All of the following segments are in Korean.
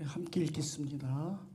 함께 읽겠습니다.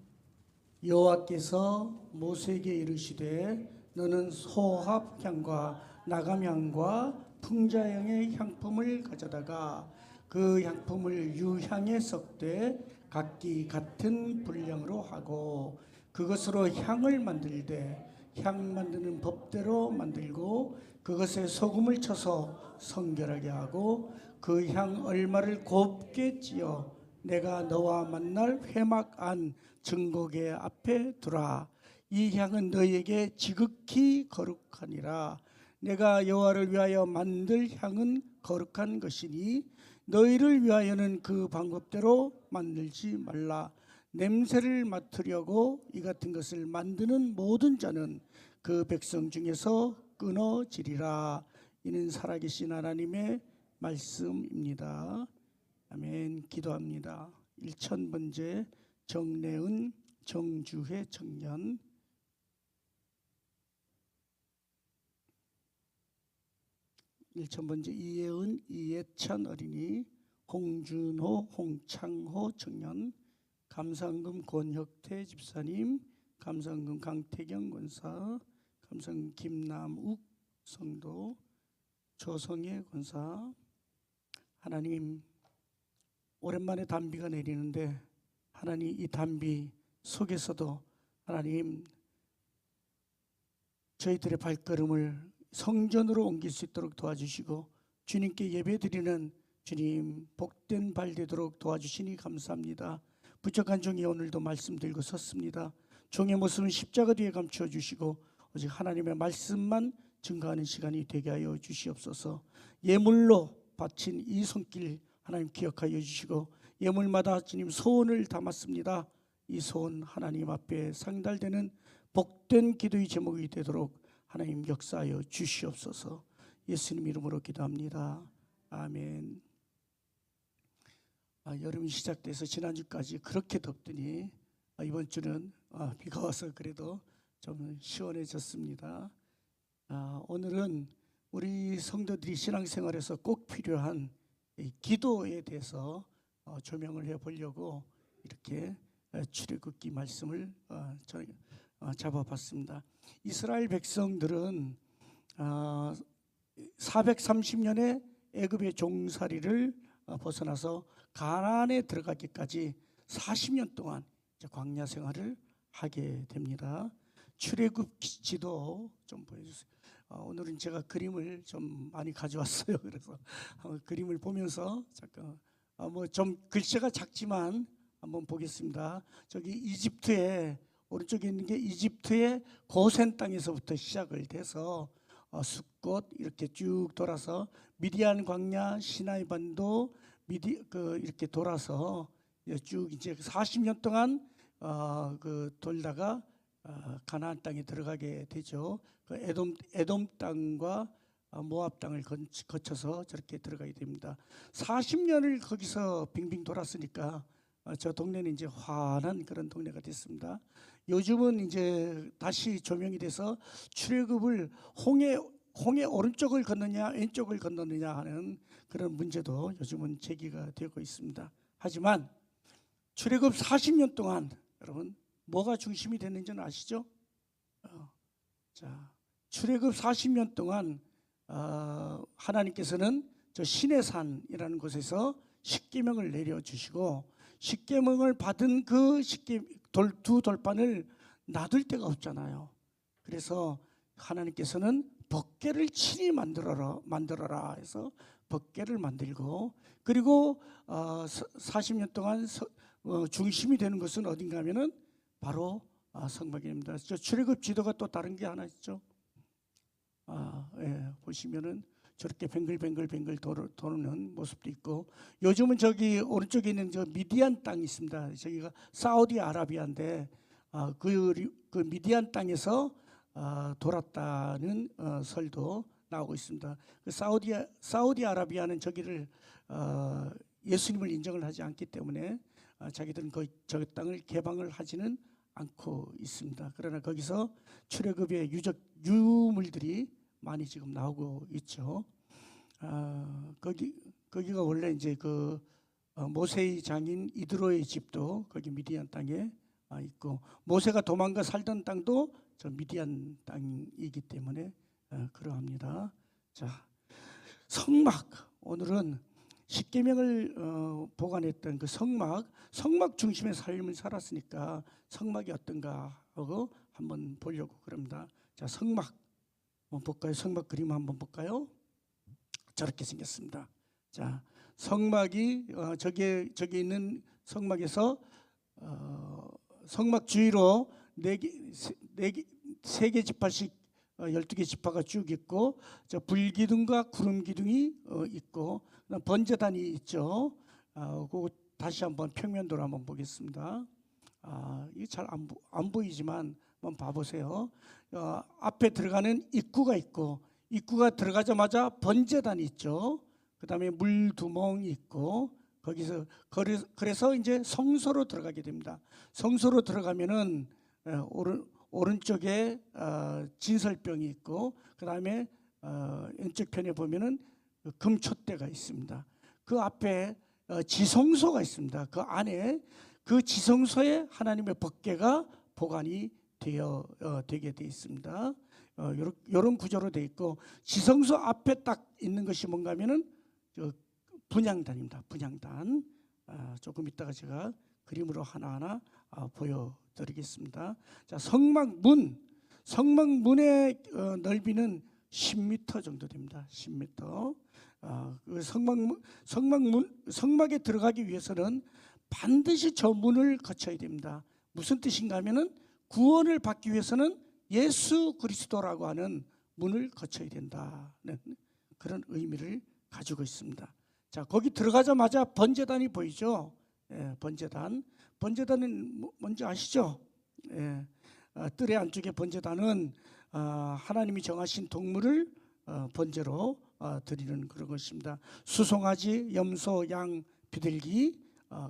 여호와께서 모세에게 이르시되 너는 소합향과 나감향과 풍자향의 향품을 가져다가 그 향품을 유향에 섞되 각기 같은 분량으로 하고 그것으로 향을 만들되 향 만드는 법대로 만들고 그것에 소금을 쳐서 성결하게 하고 그 향 얼마를 곱게 찌어 내가 너와 만날 회막 안 증거계 앞에 두라. 이 향은 너희에게 지극히 거룩하니라. 내가 여호와를 위하여 만들 향은 거룩한 것이니 너희를 위하여는 그 방법대로 만들지 말라. 냄새를 맡으려고 이 같은 것을 만드는 모든 자는 그 백성 중에서 끊어지리라. 이는 살아계신 하나님의 말씀입니다. 아멘. 기도합니다. 1000번째 정래은 정주회 청년, 1000번째 이예은 이예찬 어린이, 홍준호 홍창호 청년, 감상금 권혁태 집사님, 감상금 강태경 권사, 감상금 김남욱 성도, 조성애 권사. 하나님, 오랜만에 단비가 내리는데 하나님 이 단비 속에서도 하나님 저희들의 발걸음을 성전으로 옮길 수 있도록 도와주시고 주님께 예배드리는 주님 복된 발 되도록 도와주시니 감사합니다. 부족한 종이 오늘도 말씀 들고 섰습니다. 종의 모습은 십자가 뒤에 감추어 주시고 오직 하나님의 말씀만 증거하는 시간이 되게 하여 주시옵소서. 예물로 바친 이 손길 하나님 기억하여 주시고 예물마다 주님 소원을 담았습니다. 이 소원 하나님 앞에 상달되는 복된 기도의 제목이 되도록 하나님 역사하여 주시옵소서. 예수님 이름으로 기도합니다. 아멘. 여름이 시작돼서 지난주까지 그렇게 덥더니 이번 주는 비가 와서 그래도 좀 시원해졌습니다. 오늘은 우리 성도들이 신앙생활에서 꼭 필요한 기도에 대해서 조명을 해보려고 이렇게 출애굽기 말씀을 잡아봤습니다. 이스라엘 백성들은 430년의 애굽의 종살이를 벗어나서 가나안에 들어가기까지 40년 동안 광야 생활을 하게 됩니다. 출애굽 지도 좀 보여주세요. 오늘은 제가 그림을 좀 많이 가져왔어요. 그래서 그림을 보면서 잠깐 뭐 좀 글씨가 작지만 한번 보겠습니다. 저기 이집트에 오른쪽에 있는 게 이집트의 고센 땅에서부터 시작을 돼서 숫곳 이렇게 쭉 돌아서 미디안 광야, 시나이 반도 이렇게 돌아서 쭉 이제 40년 동안 돌다가 가나안 땅에 들어가게 되죠. 그 에돔 땅과 모압 땅을 거쳐서 저렇게 들어가게 됩니다. 40년을 거기서 빙빙 돌았으니까 저 동네는 이제 환한 그런 동네가 됐습니다. 요즘은 이제 다시 조명이 돼서 출애굽을 홍해 오른쪽을 건너냐 왼쪽을 건너느냐 하는 그런 문제도 요즘은 제기가 되고 있습니다. 하지만 출애굽 40년 동안 여러분 뭐가 중심이 됐는지는 아시죠? 자, 출애굽 40년 동안 하나님께서는 저 시내산이라는 곳에서 십계명을 내려주시고 십계명을 받은 그 두 돌판을 놔둘 데가 없잖아요. 그래서 하나님께서는 법궤를 친히 만들어라 해서 법궤를 만들고, 그리고 40년 동안 중심이 되는 것은 어딘가 하면은 바로 성막입니다. 저 출애굽 지도가 또 다른 게 하나 있죠. 예, 보시면은 저렇게 뱅글뱅글 도는 모습도 있고, 요즘은 저기 오른쪽에 있는 저 미디안 땅이 있습니다. 저기가 사우디아라비아인데 그 미디안 땅에서 돌았다는 설도 나오고 있습니다. 그 사우디아라비아는 저기를 예수님을 인정을 하지 않기 때문에 자기들은 저 땅을 개방을 하지는 않고 있습니다. 그러나 거기서 출애굽의 유물들이 많이 지금 나오고 있죠. 거기가 원래 이제 그 모세의 장인 이드로의 집도 거기 미디안 땅에 있고, 모세가 도망가 살던 땅도 저 미디안 땅이기 때문에 그러합니다. 자, 성막, 오늘은 십계명을 보관했던 그 성막 중심의 삶을 살았으니까 성막이 어떤가 하고 한번 보려고 그럽니다. 자, 성막 한번 볼까요? 성막 그림 한번 볼까요? 저렇게 생겼습니다. 자, 성막이 저기 있는 성막에서 성막 주위로 세 개 지파씩 12개 지파가 쭉 있고, 저 불기둥과 구름기둥이 있고, 번제단이 있죠. 그거 다시 한번 평면도로 한번 보겠습니다. 이게 잘 안 보이지만 한번 봐보세요. 앞에 들어가는 입구가 있고, 입구가 들어가자마자 번제단이 있죠. 그 다음에 물두멍이 있고, 거기서 그래서 이제 성소로 들어가게 됩니다. 성소로 들어가면은 오른쪽에 진설병이 있고, 그 다음에 왼쪽 편에 보면은 금촛대가 있습니다. 그 앞에 지성소가 있습니다. 그 안에 그 지성소에 하나님의 법궤가 보관이 되게 돼 있습니다. 이런 구조로 돼 있고, 지성소 앞에 딱 있는 것이 뭔가 하면은 분향단입니다. 분향단. 조금 이따가 제가 그림으로 하나하나 보여드리겠습니다. 자, 성막문의 넓이는 10m 정도 됩니다. 10m. 그 성막에 들어가기 위해서는 반드시 저 문을 거쳐야 됩니다. 무슨 뜻인가 하면은 구원을 받기 위해서는 예수 그리스도라고 하는 문을 거쳐야 된다는 그런 의미를 가지고 있습니다. 자, 거기 들어가자마자 번제단이 보이죠? 번제단은 뭔지 아시죠? 뜰의 안쪽에 번제단은 하나님이 정하신 동물을 번제로 드리는 그런 것입니다. 수송아지, 염소, 양, 비둘기,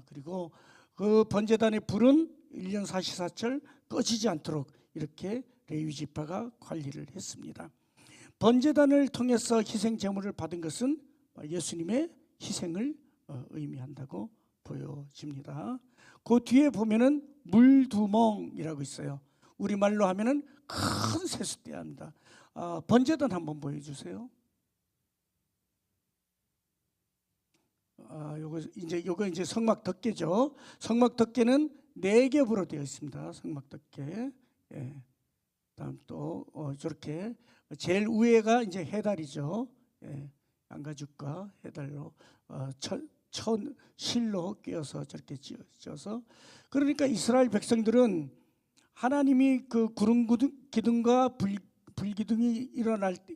그리고 그 번제단의 불은 1년 사시사철 꺼지지 않도록 이렇게 레위 지파가 관리를 했습니다. 번제단을 통해서 희생 제물을 받은 것은 예수님의 희생을 의미한다고 보여집니다. 그 뒤에 보면은 물두멍이라고 있어요. 우리말로 하면은 큰 세숫대야입니다. 번제단 한번 보여주세요. 요거 이제 성막 덮개죠. 성막 덮개는 4겹으로 되어 있습니다. 성막 덮개. 다음 또 저렇게 제일 위에가 이제 해달이죠. 양가죽과 해달로 실로 꿰어서 저렇게 지어서, 그러니까 이스라엘 백성들은 하나님이 그 구름 기둥과 불기둥이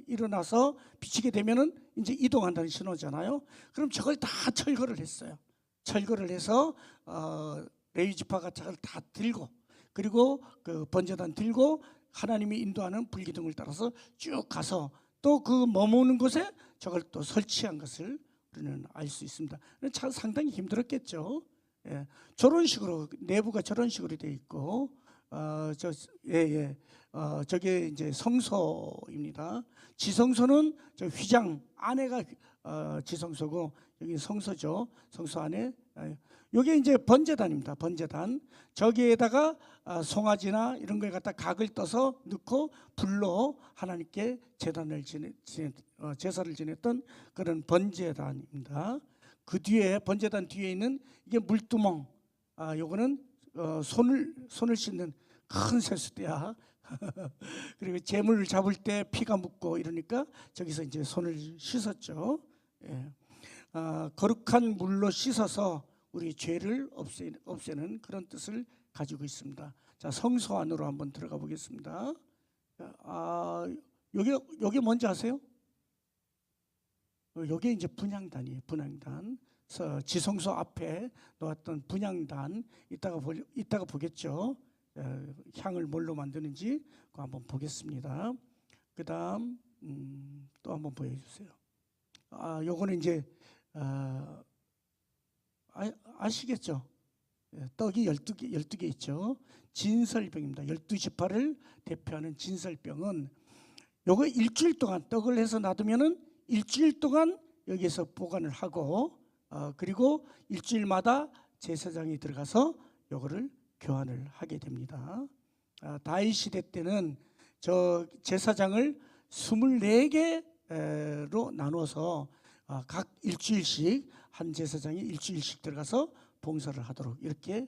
일어나서 비치게 되면은 이제 이동한다는 신호잖아요. 그럼 저걸 다 철거를 했어요. 철거를 해서 레위 지파가 저걸 다 들고, 그리고 그 번제단 들고 하나님이 인도하는 불기둥을 따라서 쭉 가서 또 그 머무는 곳에 저걸 또 설치한 것을 우리는 알 수 있습니다. 참 상당히 힘들었겠죠. 저런 식으로 내부가 저런 식으로 되어 있고, 저게 이제 성소입니다. 지성소는 저 휘장 안에가 지성소고, 여기 성소죠. 성소 안에 이게 이제 번제단입니다. 번제단. 저기에다가 송아지나 이런 걸 갖다 각을 떠서 넣고 불로 하나님께 제사를 지냈던 그런 번제단입니다. 그 뒤에 번제단 뒤에 있는 이게 물두멍. 요거는 손을 씻는 큰 세숫대야. 그리고 재물을 잡을 때 피가 묻고 이러니까 저기서 이제 손을 씻었죠. 거룩한 물로 씻어서 우리 죄를 없애는 그런 뜻을 가지고 있습니다. 자, 성소 안으로 한번 들어가 보겠습니다. 여기 뭔지 아세요? 여기 이제 분향단이에요. 분향단. 지성소 앞에 놓았던 분향단, 이따가 보겠죠. 향을 뭘로 만드는지 그거 한번 보겠습니다. 그다음 또 한번 보여주세요. 요거는 이제 아시겠죠? 떡이 12개 있죠. 진설병입니다. 12지파를 대표하는 진설병은 요거 일주일 동안 떡을 해서 놔두면은 일주일 동안 여기서 보관을 하고, 그리고 일주일마다 제사장이 들어가서 요거를 교환을 하게 됩니다. 다윗 시대 때는 저 제사장을 24개로 나눠서 각 일주일씩 한 제사장이 일주일씩 들어가서 봉사를 하도록 이렇게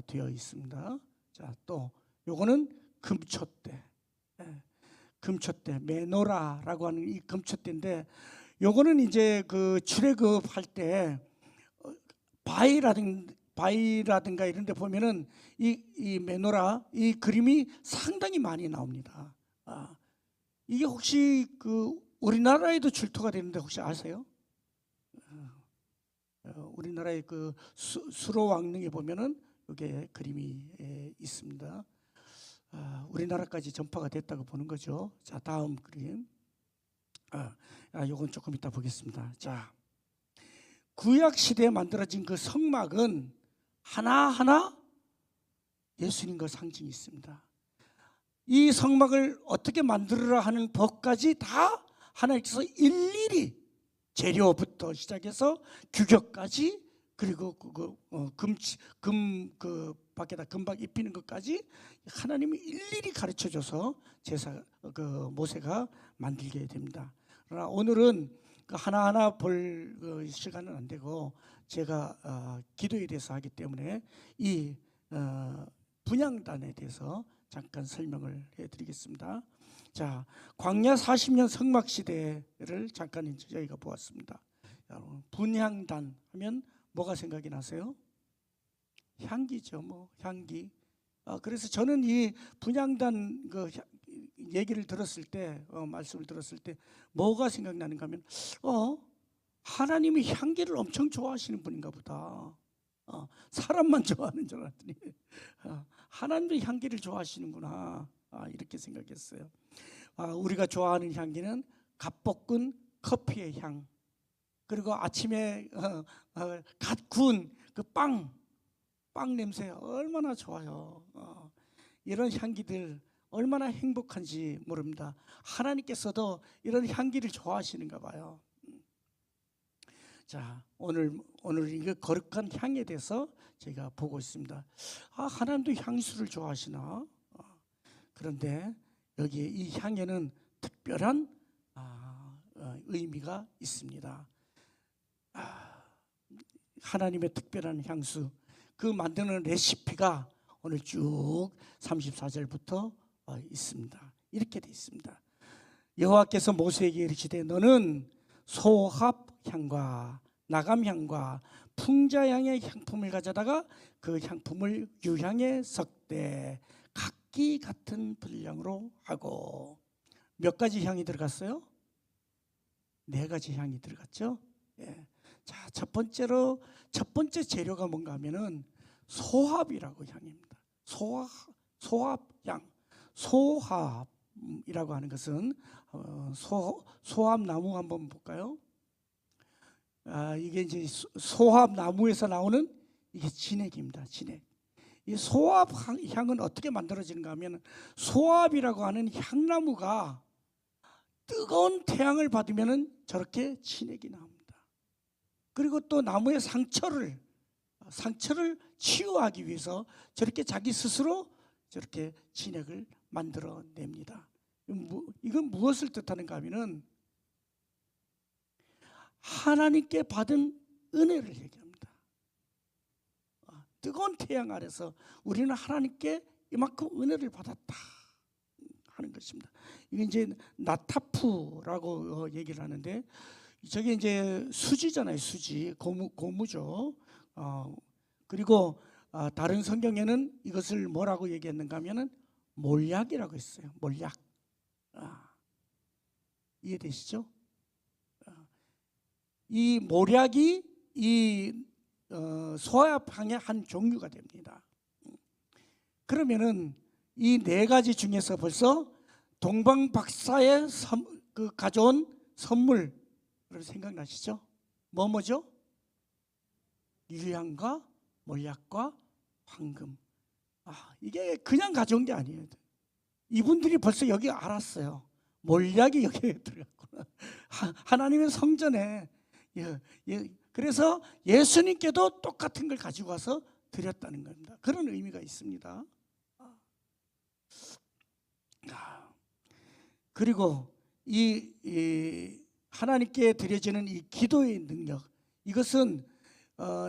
되어 있습니다. 자, 또 요거는 금초대, 금초대 메노라라고 하는 이 금초대인데, 요거는 이제 그 출애굽할 때 바위라든가 이런 데 보면은 이 메노라 이 그림이 상당히 많이 나옵니다. 이게 혹시 그 우리나라에도 출토가 되는데 혹시 아세요? 우리나라의 그 수로 왕릉에 보면은 이게 그림이 있습니다. 우리나라까지 전파가 됐다고 보는 거죠. 자, 다음 그림. 요건 조금 이따 보겠습니다. 자, 구약 시대에 만들어진 그 성막은 하나하나 예수님과 상징이 있습니다. 이 성막을 어떻게 만들어라 하는 법까지 다 하나님께서 일일이 재료부터 시작해서 규격까지, 그리고 그 밖에다 금박 입히는 것까지 하나님이 일일이 가르쳐줘서 모세가 만들게 됩니다. 그러나 오늘은 그 하나하나 볼 시간은 안 되고, 제가 기도에 대해서 하기 때문에 이 분향단에 대해서 잠깐 설명을 해드리겠습니다. 자, 광야 40년 성막 시대를 잠깐 이제 저희가 보았습니다. 분향단 하면 뭐가 생각이 나세요? 향기죠, 뭐 향기. 그래서 저는 이 분향단 그 얘기를 들었을 때, 말씀을 들었을 때 뭐가 생각나는가 하면, 하나님이 향기를 엄청 좋아하시는 분인가 보다. 사람만 좋아하는 줄 알았더니 하나님도 향기를 좋아하시는구나, 이렇게 생각했어요. 우리가 좋아하는 향기는 갓 볶은 커피의 향, 그리고 아침에 갓 구운 그 빵 냄새 얼마나 좋아요. 이런 향기들 얼마나 행복한지 모릅니다. 하나님께서도 이런 향기를 좋아하시는가 봐요. 자, 오늘 이거 거룩한 향에 대해서 제가 보고 있습니다. 하나님도 향수를 좋아하시나? 그런데 여기에 이 향에는 특별한 의미가 있습니다. 하나님의 특별한 향수, 그 만드는 레시피가 오늘 쭉 34절부터 있습니다. 이렇게 되어 있습니다. 여호와께서 모세에게 이르시되 너는 소합향과 나감향과 풍자향의 향품을 가져다가 그 향품을 유향에 섞되 각기 같은 분량으로 하고. 몇 가지 향이 들어갔어요? 4가지 향이 들어갔죠. 자, 첫 번째 재료가 뭔가 하면은 소합이라고 향입니다. 소합향. 소합이라고 하는 것은 소합나무 한번 볼까요? 이게 이제 소합나무에서 나오는 이게 진액입니다. 진액. 이 소합향은 어떻게 만들어지는가 하면, 소합이라고 하는 향나무가 뜨거운 태양을 받으면 저렇게 진액이 나옵니다. 그리고 또 나무의 상처를 치유하기 위해서 저렇게 자기 스스로 저렇게 진액을 만들어냅니다. 이건 무엇을 뜻하는가 하면은 하나님께 받은 은혜를 얘기합니다. 뜨거운 태양 아래서 우리는 하나님께 이만큼 은혜를 받았다 하는 것입니다. 이게 이제 나타푸라고 얘기를 하는데, 저게 이제 수지잖아요. 수지, 고무죠. 그리고 다른 성경에는 이것을 뭐라고 얘기했는가 하면은 몰약이라고 했어요. 몰약. 이해되시죠? 이 몰약이 이 소합향의 한 종류가 됩니다. 그러면은 이 4가지 중에서 벌써 동방 박사의 가져온 선물 생각나시죠? 뭐죠? 유향과 몰약과 황금. 이게 그냥 가져온 게 아니에요. 이분들이 벌써 여기 알았어요. 몰약이 여기에 들어갔구나. 하나님의 성전에 그래서 예수님께도 똑같은 걸 가지고 와서 드렸다는 겁니다. 그런 의미가 있습니다. 그리고 이 하나님께 드려지는 이 기도의 능력, 이것은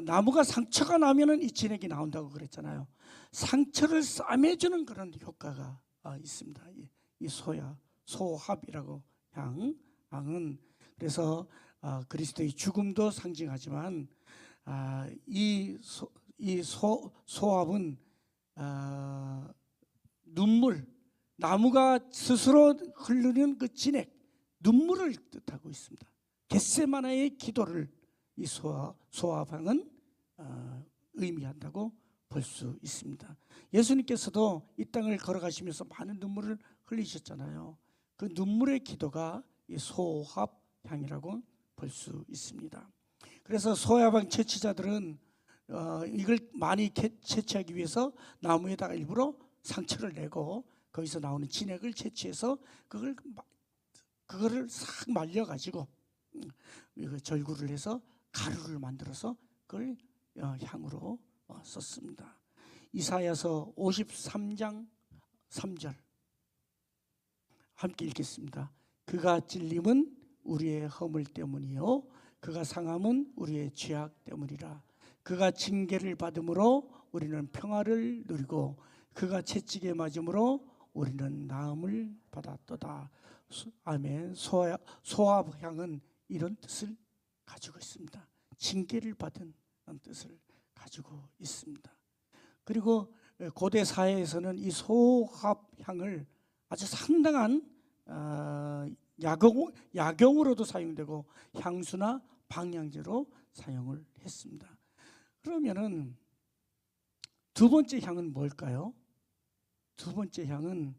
나무가 상처가 나면은 이 진액이 나온다고 그랬잖아요. 상처를 싸매주는 그런 효과가 있습니다. 이 소합이라고 향은 그래서 그리스도의 죽음도 상징하지만 이 소합은 눈물, 나무가 스스로 흐르는 그 진액, 눈물을 뜻하고 있습니다. 겟세마네의 기도를 이 소합향은 의미한다고 볼 수 있습니다. 예수님께서도 이 땅을 걸어가시면서 많은 눈물을 흘리셨잖아요. 그 눈물의 기도가 이 소합향이라고 볼 수 있습니다. 그래서 소합향 채취자들은 이걸 많이 채취하기 위해서 나무에다가 일부러 상처를 내고 거기서 나오는 진액을 채취해서 그거를 싹 말려가지고 절구를 해서 가루를 만들어서 그걸 향으로 썼습니다. 이사야서 53장 3절 함께 읽겠습니다. 그가 찔림은 우리의 허물 때문이요 그가 상함은 우리의 죄악 때문이라. 그가 징계를 받음으로 우리는 평화를 누리고 그가 채찍에 맞음으로 우리는 나음을 받았도다. 아멘. 소합향은 이런 뜻을 가지고 있습니다. 징계를 받은 뜻을 가지고 있습니다. 그리고 고대 사회에서는 이 소합향을 아주 상당한 약용으로도 사용되고 향수나 방향제로 사용을 했습니다. 그러면은 두 번째 향은 뭘까요? 두 번째 향은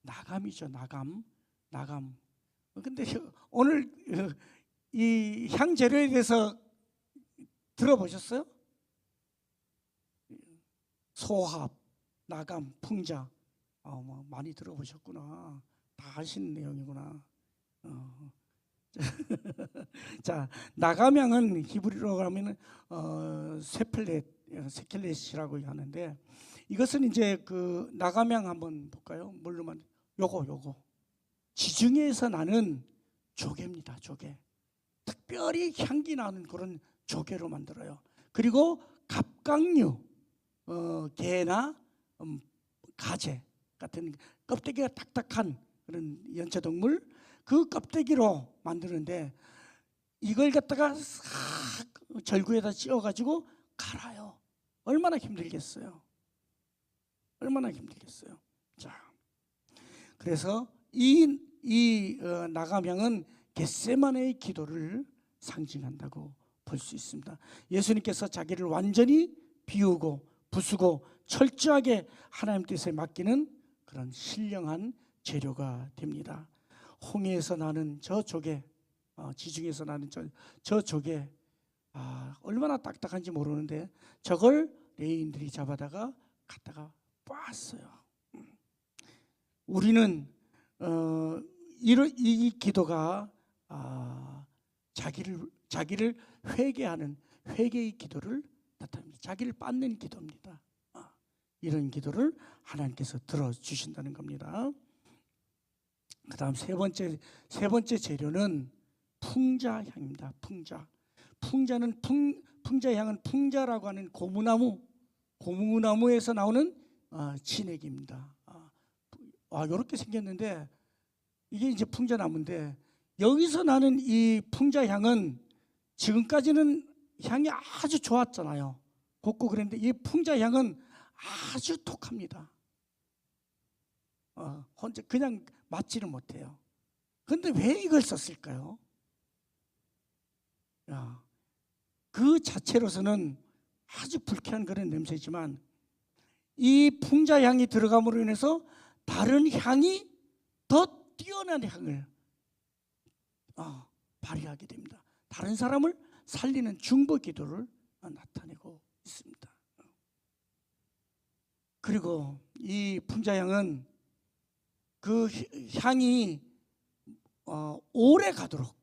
나감이죠. 나감. 근데 오늘 이 향재료에 대해서 들어보셨어요? 소합, 나감, 풍자 많이 들어보셨구나. 다 아시는 내용이구나. 자, 나감향은 히브리어로 하면은 세켈렛이라고 하는데 이것은 이제 그 나감향 한번 볼까요? 뭘로만 요거 지중해에서 나는 조개입니다. 조개. 특별히 향기 나는 그런 조개로 만들어요. 그리고 갑각류, 개나 가재 같은 껍데기가 딱딱한 그런 연체동물 그 껍데기로 만드는데 이걸 갖다가 싹 절구에다 찧어가지고 갈아요. 얼마나 힘들겠어요. 자, 그래서 이 나감향은 겟세마네의 기도를 상징한다고 볼 수 있습니다. 예수님께서 자기를 완전히 비우고 부수고 철저하게 하나님 뜻에 맡기는 그런 신령한 재료가 됩니다. 홍해에서 나는 저 조개, 지중해에서 나는 저 조개, 얼마나 딱딱한지 모르는데 저걸 레인들이 잡아다가 갖다가 빻았어요. 우리는 이 기도가 자기를 회개하는 회개의 기도를 나타냅니다. 자기를 빻는 기도입니다. 이런 기도를 하나님께서 들어주신다는 겁니다. 그 다음 세 번째 재료는 풍자향입니다. 풍자향은 풍자라고 하는 고무나무에서 나오는 진액입니다. 이렇게 생겼는데 이게 이제 풍자나무인데 여기서 나는 이 풍자향은 지금까지는 향이 아주 좋았잖아요. 곱고 그랬는데 이 풍자향은 아주 독합니다. 혼자 그냥 맞지를 못해요. 그런데 왜 이걸 썼을까요? 그 자체로서는 아주 불쾌한 그런 냄새지만 이 풍자향이 들어감으로 인해서 다른 향이 더 뛰어난 향을 발휘하게 됩니다. 다른 사람을 살리는 중보 기도를 나타내고 있습니다. 그리고 이 풍자향은 그 향이 오래 가도록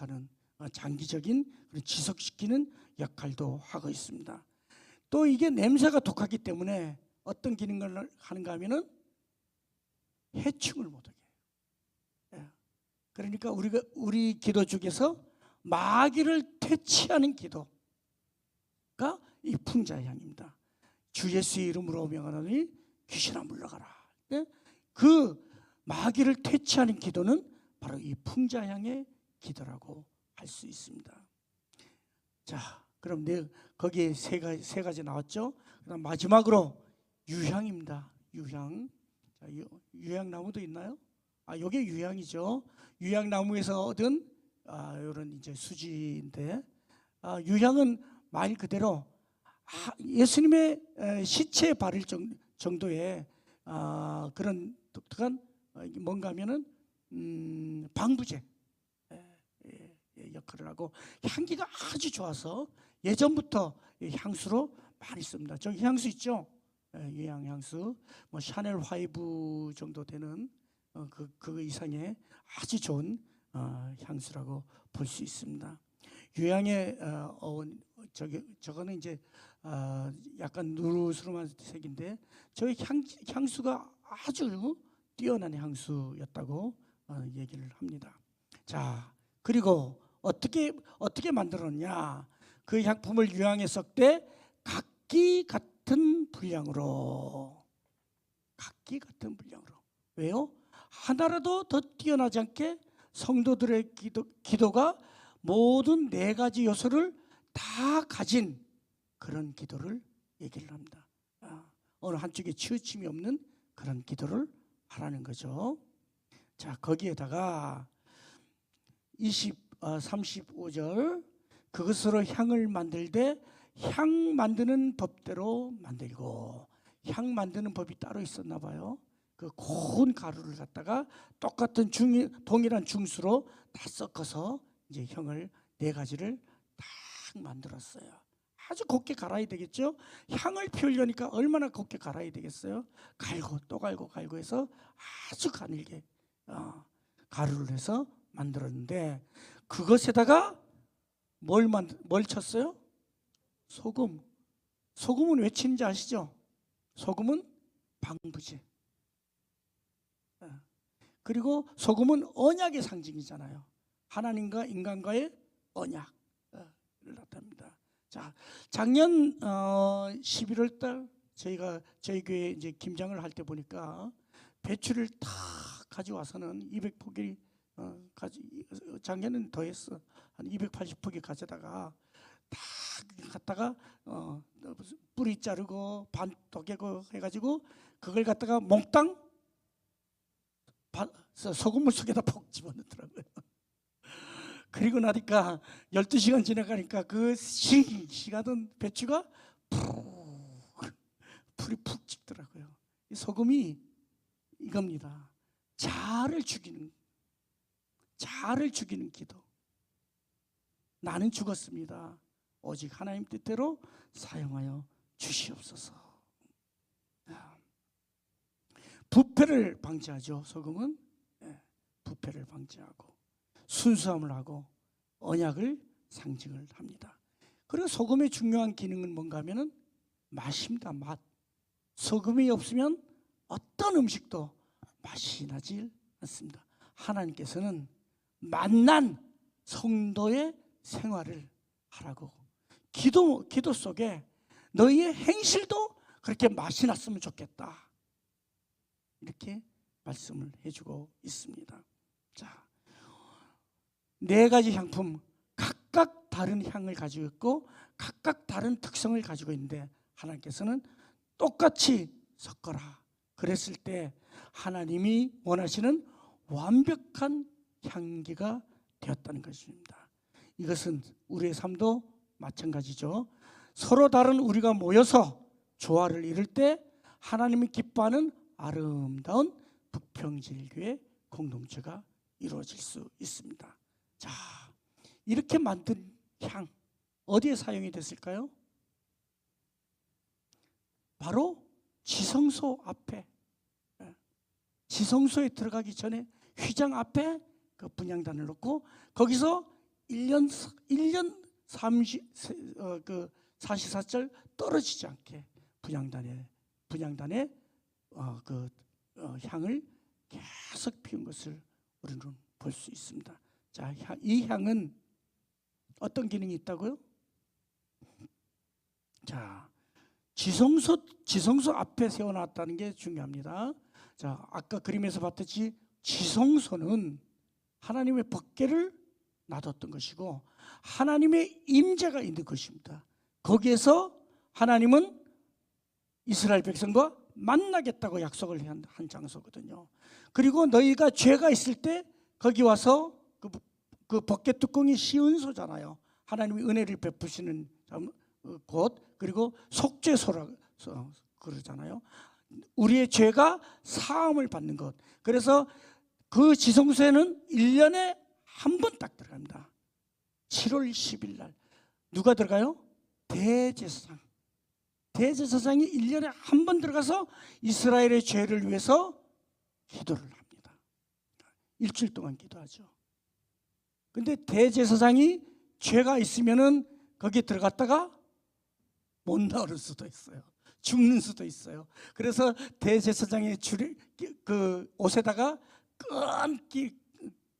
하는 장기적인 지속시키는 역할도 하고 있습니다. 또 이게 냄새가 독하기 때문에 어떤 기능을 하는가 하면은 해충을 못하게 해요. 그러니까 우리 기도 중에서 마귀를 퇴치하는 기도가 이 풍자향입니다. 주 예수의 이름으로 명하노니 귀신아 물러가라. 그 마귀를 퇴치하는 기도는 바로 이 풍자향의 기도라고 할 수 있습니다. 자, 그럼 거기에 세 가지 나왔죠. 그다음 마지막으로 유향입니다. 유향. 자, 유향나무도 있나요? 이게 유향이죠. 유향나무에서 얻은 이런 이제 수지인데, 유향은 말 그대로 예수님의 시체에 바를 정도의 그런 독특한 뭔가 하면은 방부제 역할을 하고, 향기가 아주 좋아서 예전부터 향수로 많이 씁니다. 저기 향수 있죠? 유향 향수, 뭐 샤넬 화이브 정도 되는 그 이상의 아주 좋은 향수라고 볼 수 있습니다. 유향의 저거는 이제 약간 누르스름한 색인데, 저희 향수가 아주 뛰어난 향수였다고 얘기를 합니다. 자, 그리고 어떻게 만들었냐? 그 향품을 유향에 섞되 각기 같은 분량으로. 왜요? 하나라도 더 뛰어나지 않게 성도들의 기도가 모든 4가지 요소를 다 가진 그런 기도를 얘기를 합니다. 어느 한쪽에 치우침이 없는 그런 기도를 하라는 거죠. 자, 거기에다가 35절, 그것으로 향을 만들되 향 만드는 법대로 만들고. 향 만드는 법이 따로 있었나 봐요. 그 고운 가루를 갖다가 똑같은 동일한 중수로 다 섞어서 이제 향을 4가지를 딱 만들었어요. 아주 곱게 갈아야 되겠죠. 향을 피우려니까 얼마나 곱게 갈아야 되겠어요. 갈고 또 갈고 해서 아주 가늘게 가루를 해서 만들었는데, 그것에다가 뭘 쳤어요? 소금. 소금은 왜 치는지 아시죠? 소금은 방부제. 그리고 소금은 언약의 상징이잖아요. 하나님과 인간과의 언약을 나타냅니다. 자, 작년 11월 달 저희 교회 이제 김장을 할 때 보니까 배추를 다 가져와서는 200포기 작년은 더 했어. 한 280포기 가져다가 다 갖다가 뿌리 자르고 반 쪼개고 해가지고 그걸 갖다가 몽땅 소금물 속에다 푹 집어넣더라고요. 그리고 나니까 12시간 지나가니까 그 싱싱하던 배추가 불이 푹 찍더라고요. 이 소금이 이겁니다. 자아를 죽이는 기도. 나는 죽었습니다. 오직 하나님 뜻대로 사용하여 주시옵소서. 부패를 방지하죠. 소금은 부패를 방지하고 순수함을 하고 언약을 상징을 합니다. 그리고 소금의 중요한 기능은 뭔가 하면은 맛입니다. 맛. 소금이 없으면 어떤 음식도 맛이 나질 않습니다. 하나님께서는 만난 성도의 생활을 하라고, 기도 속에 너희의 행실도 그렇게 맛이 났으면 좋겠다, 이렇게 말씀을 해주고 있습니다. 자, 4가지 향품 각각 다른 향을 가지고 있고 각각 다른 특성을 가지고 있는데, 하나님께서는 똑같이 섞어라 그랬을 때 하나님이 원하시는 완벽한 향기가 되었다는 것입니다. 이것은 우리의 삶도 마찬가지죠. 서로 다른 우리가 모여서 조화를 이룰 때 하나님이 기뻐하는 아름다운 북평질교회 공동체가 이루어질 수 있습니다. 자, 이렇게 만든 향 어디에 사용이 됐을까요? 바로 지성소 앞에, 지성소에 들어가기 전에 휘장 앞에 그 분향단을 놓고 거기서 1년 44절 떨어지지 않게 분향단에 향을 계속 피운 것을 우리는 볼 수 있습니다. 자, 이 향은 어떤 기능이 있다고요? 자, 지성소 앞에 세워놨다는 게 중요합니다. 자, 아까 그림에서 봤듯이 지성소는 하나님의 법궤를 놔뒀던 것이고 하나님의 임재가 있는 것입니다. 거기에서 하나님은 이스라엘 백성과 만나겠다고 약속을 한 장소거든요. 그리고 너희가 죄가 있을 때 거기 와서 그 법궤 뚜껑이 시은소잖아요. 하나님이 은혜를 베푸시는 곳, 그리고 속죄소라고 그러잖아요. 우리의 죄가 사함을 받는 것. 그래서 그 지성소에는 1년에 한 번 딱 들어갑니다. 7월 10일 날 누가 들어가요? 대제사장. 대제사장이 1년에 한 번 들어가서 이스라엘의 죄를 위해서 기도를 합니다. 일주일 동안 기도하죠. 근데 대제사장이 죄가 있으면은 거기에 들어갔다가 못 나올 수도 있어요. 죽는 수도 있어요. 그래서 대제사장의 그 옷에다가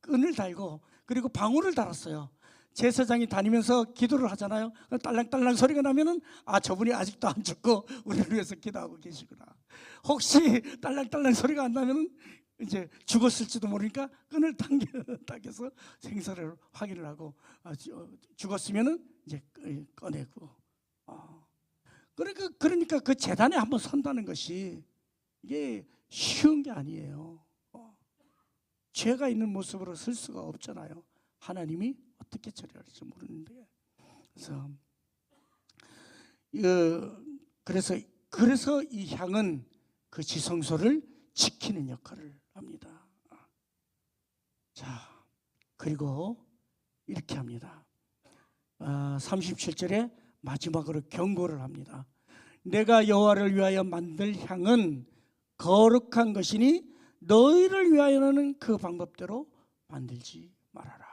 끈을 달고 그리고 방울을 달았어요. 제사장이 다니면서 기도를 하잖아요. 딸랑딸랑 소리가 나면은 저분이 아직도 안 죽고 우리를 위해서 기도하고 계시구나. 혹시 딸랑딸랑 소리가 안 나면은 이제 죽었을지도 모르니까 끈을 당겨서 생사를 확인을 하고 죽었으면은 이제 꺼내고. 그러니까 그 제단에 한번 선다는 것이 이게 쉬운 게 아니에요. 죄가 있는 모습으로 설 수가 없잖아요. 하나님이 어떻게 처리할지 모르는데. 그래서 이 향은 그 지성소를 지키는 역할을 합니다. 자, 그리고 이렇게 합니다. 37절에 마지막으로 경고를 합니다. 내가 여호와를 위하여 만들 향은 거룩한 것이니 너희를 위하여는 그 방법대로 만들지 말아라.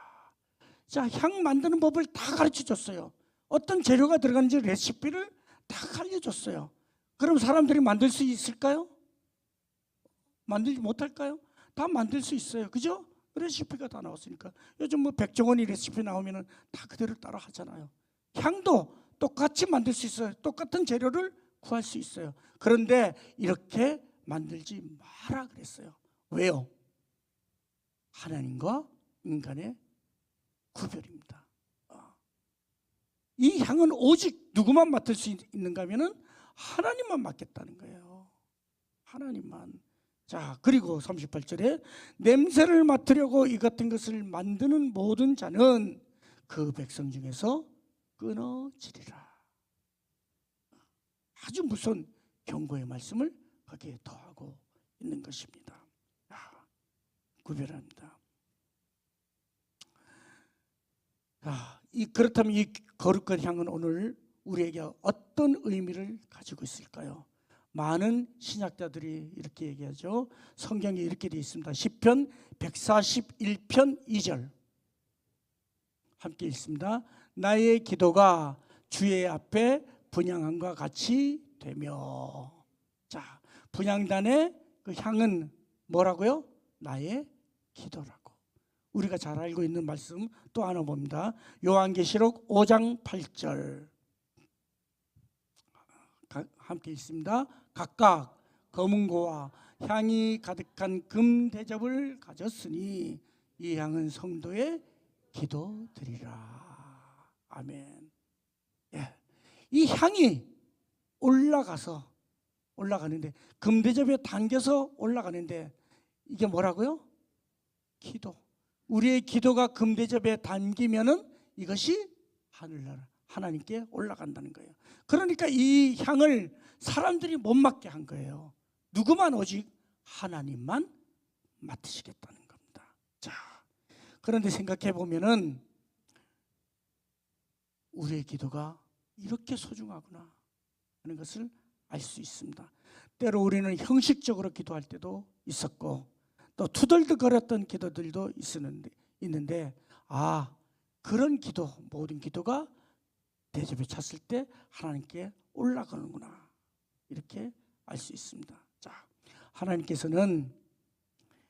자, 향 만드는 법을 다 가르쳐 줬어요. 어떤 재료가 들어가는지 레시피를 다 알려줬어요. 그럼 사람들이 만들 수 있을까요? 만들지 못할까요? 다 만들 수 있어요. 그죠? 레시피가 다 나왔으니까. 요즘 뭐 백종원이 레시피 나오면 다 그대로 따라 하잖아요. 향도 똑같이 만들 수 있어요. 똑같은 재료를 구할 수 있어요. 그런데 이렇게 만들지 마라 그랬어요. 왜요? 하나님과 인간의 구별입니다. 이 향은 오직 누구만 맡을 수 있는가 하면은 하나님만 맡겠다는 거예요. 하나님만. 자, 그리고 38절에 냄새를 맡으려고 이 같은 것을 만드는 모든 자는 그 백성 중에서 끊어지리라. 아주 무서운 경고의 말씀을 거기에 더하고 있는 것입니다. 구별합니다. 그렇다면 이 거룩한 향은 오늘 우리에게 어떤 의미를 가지고 있을까요? 많은 신학자들이 이렇게 얘기하죠. 성경에 이렇게 되어 있습니다. 시편 141편 2절 함께 읽습니다. 나의 기도가 주의 앞에 분향함과 같이 되며. 자, 분향단의 그 향은 뭐라고요? 나의 기도라고. 우리가 잘 알고 있는 말씀 또 하나 봅니다. 요한계시록 5장 8절 함께 읽습니다. 각각 검은고와 향이 가득한 금 대접을 가졌으니 이 향은 성도의 기도드리라. 아멘. 예. 이 향이 올라가는데 금 대접에 담겨서 올라가는데 이게 뭐라고요? 기도. 우리의 기도가 금 대접에 담기면은 이것이 하늘나라 하나님께 올라간다는 거예요. 그러니까 이 향을 사람들이 못 맡게 한 거예요. 누구만 오직 하나님만 맡으시겠다는 겁니다. 자, 그런데 생각해 보면은 우리의 기도가 이렇게 소중하구나 하는 것을 알 수 있습니다. 때로 우리는 형식적으로 기도할 때도 있었고 또 투덜거렸던 기도들도 있는데 그런 기도, 모든 기도가 대접에 찼을 때 하나님께 올라가는구나, 이렇게 알 수 있습니다. 자, 하나님께서는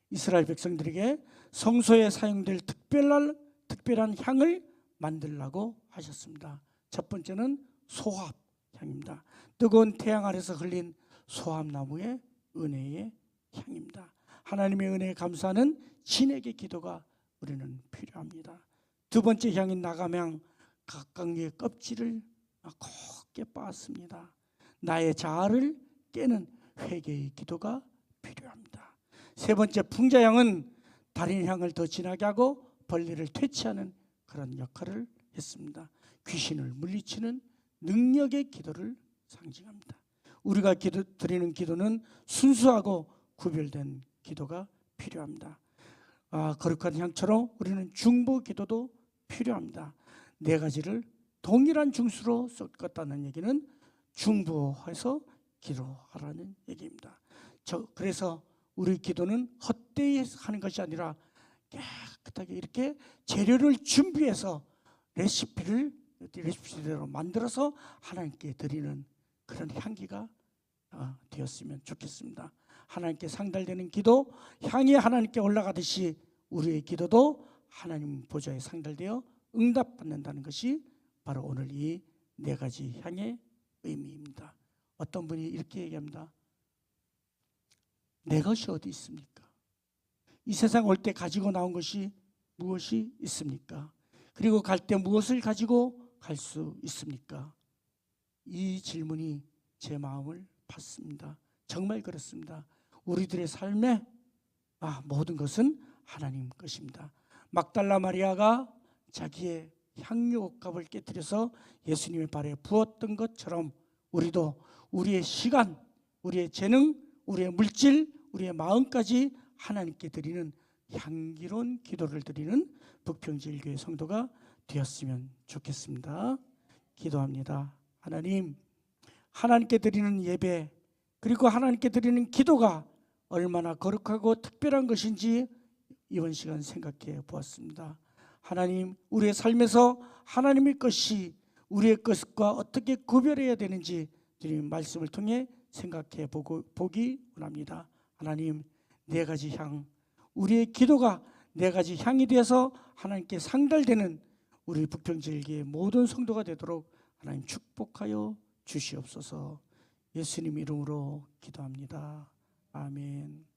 이스라엘 백성들에게 성소에 사용될 특별한 향을 만들라고 하셨습니다. 첫 번째는 소합향입니다. 뜨거운 태양 아래서 흘린 소합나무의 은혜의 향입니다. 하나님의 은혜에 감사하는 진액의 기도가 우리는 필요합니다. 두 번째 향인 나감향, 각각의 껍질을 곱게 빻았습니다. 나의 자아를 깨는 회개의 기도가 필요합니다. 세 번째 풍자향은 다른 향을 더 진하게 하고 벌레를 퇴치하는 그런 역할을 했습니다. 귀신을 물리치는 능력의 기도를 상징합니다. 우리가 드리는 기도는 순수하고 구별된 기도가 필요합니다. 거룩한 향처럼 우리는 중보 기도도 필요합니다. 네 가지를 동일한 중수로 섞었다는 얘기는 중보해서 기도하라는 얘기입니다. 그래서 우리 기도는 헛되이 하는 것이 아니라 깨끗하게 이렇게 재료를 준비해서 레시피대로 만들어서 하나님께 드리는 그런 향기가 되었으면 좋겠습니다. 하나님께 상달되는 기도, 향이 하나님께 올라가듯이 우리의 기도도 하나님 보좌에 상달되어 응답받는다는 것이 바로 오늘 이 네 가지 향의 의미입니다. 어떤 분이 이렇게 얘기합니다. 내 것이 어디 있습니까? 이 세상 올 때 가지고 나온 것이 무엇이 있습니까? 그리고 갈 때 무엇을 가지고 갈 수 있습니까? 이 질문이 제 마음을 팠습니다. 정말 그렇습니다. 우리들의 삶에 모든 것은 하나님 것입니다. 막달라 마리아가 자기의 향유옥합을 깨뜨려서 예수님의 발에 부었던 것처럼 우리도 우리의 시간, 우리의 재능, 우리의 물질, 우리의 마음까지 하나님께 드리는 향기로운 기도를 드리는 북평제일교회 성도가 되었으면 좋겠습니다. 기도합니다. 하나님, 하나님께 드리는 예배 그리고 하나님께 드리는 기도가 얼마나 거룩하고 특별한 것인지 이번 시간 생각해 보았습니다. 하나님, 우리의 삶에서 하나님의 것이 우리의 것과 어떻게 구별해야 되는지 주님 말씀을 통해 생각해 보기 원합니다. 하나님, 네 가지 향, 우리의 기도가 네 가지 향이 되어서 하나님께 상달되는 우리 북평제일교회 모든 성도가 되도록 하나님 축복하여 주시옵소서. 예수님 이름으로 기도합니다. 아멘.